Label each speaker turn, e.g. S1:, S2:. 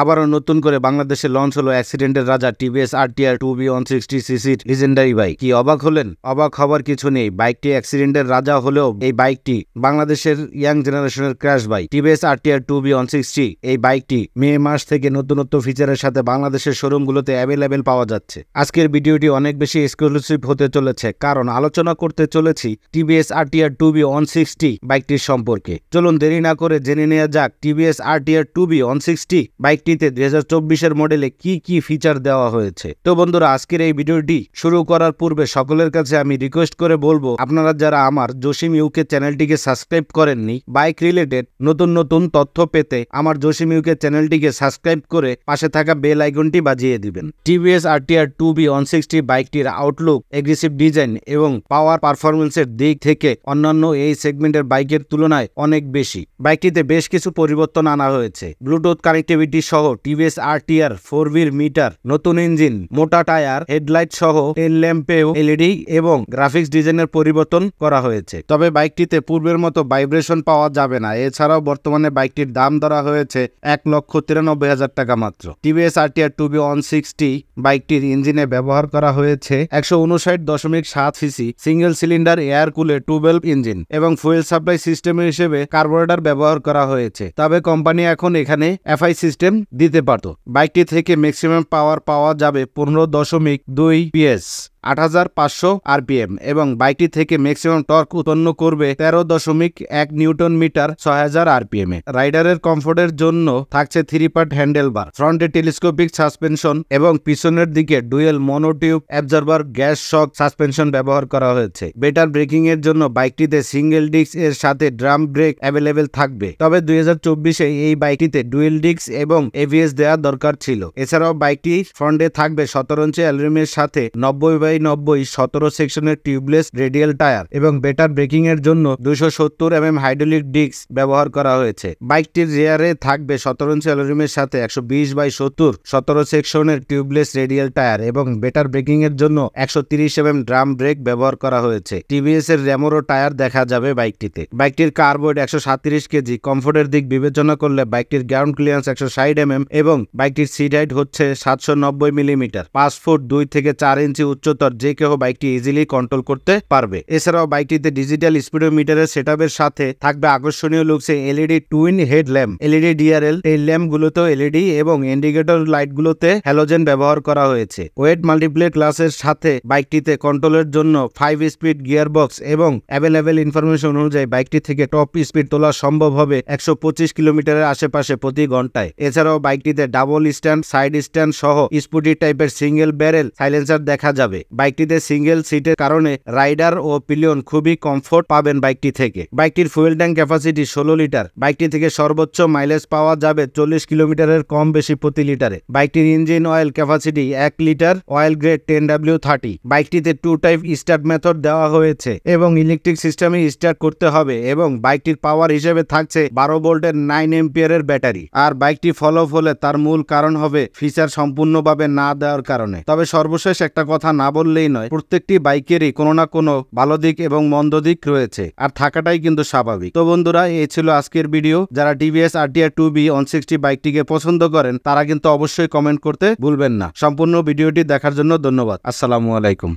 S1: আবারও নতুন করে বাংলাদেশে লঞ্চ হলো অ্যাক্সিডেন্টের রাজা TVS RTR 2B160cc legendary bike. কি অবাক হলেন? অবাক হবার কিছু নেই। বাইকটি অ্যাক্সিডেন্টের রাজা হলেও এই বাইকটি বাংলাদেশের ইয়াং জেনারেশনের crash bike. TVS RTR 2B160 এই বাইকটি মে মাস থেকে নতুনত্ব ফিচারের সাথে বাংলাদেশের শোরুমগুলোতে অ্যাভেলেবেল পাওয়া যাচ্ছে। আজকের ভিডিওটি অনেক বেশি এক্সক্লুসিভ হতে চলেছে, কারণ আলোচনা করতে চলেছি টিভিএস RTR 2B160 বাইকটির সম্পর্কে। চলুন দেরি না করে জেনে নেওয়া যাক টিভিএস RTR 2B160 বাইকটিতে 2024-এর মডেলে কি কি ফিচার দেওয়া হয়েছে। তো বন্ধুরা, আজকের এই ভিডিওটি শুরু করার পূর্বে সকলের কাছে আমি রিকোয়েস্ট করে বলবো, আপনারা যারা আমার জসিম ইউকে চ্যানেলটিকে সাবস্ক্রাইব করেননি, বাইক রিলেটেড নতুন নতুন তথ্য পেতে আমার জসিম ইউকে চ্যানেলটিকে সাবস্ক্রাইব করে পাশে থাকা বেল আইকনটি বাজিয়ে দিবেন। টিভিএস RTR 2B160 বাইকটির আউটলুক, এগ্রেসিভ ডিজাইন এবং পাওয়ার পারফরমেন্সের দিক থেকে অন্যান্য এই সেগমেন্টের বাইকের তুলনায় অনেক বেশি। বাইকটিতে বেশ কিছু পরিবর্তন আনা হয়েছে। ব্লুটুথ কানেক্টিভিটি সহ টিভিএস RTR 4V মিটার, নতুন ইঞ্জিন, মোটা টায়ার, হেডলাইট সহ টেল ল্যাম্পেও LED এবং গ্রাফিক্স ডিজাইনের পরিবর্তন করা হয়েছে। তবে বাইকটিতে পূর্বের মতো ভাইব্রেশন পাওয়া যাবে না। এছাড়াও বর্তমানে বাইকটির দাম ধরা হয়েছে 1,93,000 টাকা মাত্র। টিভিএস RTR 2B160 বাইকটির ইঞ্জিনে ব্যবহার করা হয়েছে 159.7 cc single cylinder air cooled 212 engine এবং ফুয়েল সাপ্লাই সিস্টেম হিসেবে কার্বোরেটর ব্যবহার করা হয়েছে। তবে কোম্পানি এখন এখানে FI সিস্টেম দিতে পারত। বাইকটি থেকে ম্যাক্সিমাম পাওয়ার পাওয়া যাবে 15.2 PS, 8,500 RPM এবং বাইকটি থেকে ম্যাক্সিমাম টর্ক উৎপন্ন করবে 13.1 নিউটন মিটার 6,000 RPM এ। রাইডারের কমফোর্টের জন্য থাকছে 3 পার্ট হ্যান্ডেল বার, ফ্রন্টে টেলিস্কোপিক সাসপেনশন এবং পিছনের দিকে dual monotube absorber gas shock suspension ব্যবহার করা হয়েছে। বেটার ব্রেকিং এর জন্য বাইকটিতে সিঙ্গেল ডিস্ক এর সাথে ড্রাম ব্রেক অ্যাভেলেবেল থাকবে। তবে 2024-এ এই বাইকটিতে ডুয়েল ডিস্ক এবং ABS দেওয়া দরকার ছিল। এছাড়াও বাইকটি ফ্রন্টে থাকবে 17 ইঞ্চি অ্যালুমিনিয়ামের সাথে 90/90 17 সেকশনের টিউবলেস রেডিয়াল টায়ার এবং বেটার ব্রেকিং এর জন্য 270 mm হাইড্রোলিক ডিস্ক ব্যবহার করা হয়েছে। বাইকটির রিয়ারে থাকবে 17 ইঞ্চি অ্যালুমিনিয়ামের সাথে 120/70 17 সেকশনের টিউবলেস রেডিয়াল টায়ার এবং বেটার ব্রেকিং এর জন্য 130 mm ড্রাম ব্রেক ব্যবহার করা হয়েছে। টিভিএস এর র্যামোরো টায়ার দেখা যাবে বাইকটিতে। বাইকটির কার্বোর্ড 137 কেজি। কমফোর্টের দিক বিবেচনা করলে বাইকটির গ্রাউন্ড ক্লিয়ারেন্স 160 mm এবং বাইকটির সিট হাইট হচ্ছে 790 মিলিমিটার। 5 ফুট 2 থেকে 4 ইঞ্চি উচ্চতর যে কেউ বাইকটি ইজিলি কন্ট্রোল করতে পারবে। এছাড়াও বাইকটিতে ডিজিটাল স্পিডোমিটারের সেটআপের সাথে থাকবে আকর্ষণীয় লুকসে LED twin head lamp, LED DRL tail lamp গুলোতেও LED এবং ইন্ডিকেটর লাইট গুলোতে হ্যালোজেন ব্যবহার করা হয়েছে। ওয়েট মাল্টিপ্লে ক্লাসের সাথে বাইকটিতে কন্ট্রোলের জন্য 5 স্পিড গিয়ার বক্স এবং অ্যাভেলেবেল ইনফরমেশন অনুযায়ী বাইকটি থেকে টপ স্পিড তোলা সম্ভব হবে 125 কিলোমিটারের আশেপাশে প্রতি ঘন্টায়। এছাড়াও বাইকটিতে ডাবল স্ট্যান্ড, সাইড স্ট্যান্ড সহ স্পুটি টাইপের সিঙ্গেল ব্যারেল সাইলেন্সার দেখা যাবে। বাইকটিতে সিঙ্গেল সিটের কারণে রাইডার ও পিলিয়ন খুবই কমফোর্ট পাবেন বাইকটি থেকে। বাইকটির ফুয়েল ট্যাঙ্ক ক্যাপাসিটি 16 লিটার। বাইকটি থেকে সর্বোচ্চ মাইলেজ পাওয়া যাবে 40 কিলোমিটারের কম বেশি প্রতি লিটারে। বাইকটির engine oil capacity 1 litre, oil grade 10W30। বাইকটিতে 2 type start method দেওয়া হয়েছে এবং ইলেকট্রিক সিস্টেমে স্টার্ট করতে হবে এবং বাইকটির পাওয়ার হিসেবে থাকছে 12 ভোল্টের 9 এম্পিয়ারের ব্যাটারি। আর বাইকটি ফলো হলে তার মূল কারণ হবে ফিচার সম্পূর্ণভাবে না দেওয়ার কারণে। তবে সর্বশেষ একটা কথা না বললেই নয়, প্রত্যেকটি বাইকেরই কোনো না কোনো ভালো দিক এবং মন্দ দিক রয়েছে, আর থাকাটাই কিন্তু স্বাভাবিক। তো বন্ধুরা, এই ছিল আজকের ভিডিও। যারা টিভিএস RTR 2B160 বাইকটিকে পছন্দ করেন তারা কিন্তু অবশ্যই কমেন্ট করতে ভুলবেন না। সম্পূর্ণ ভিডিওটি দেখার জন্য ধন্যবাদ। আসসালামু আলাইকুম।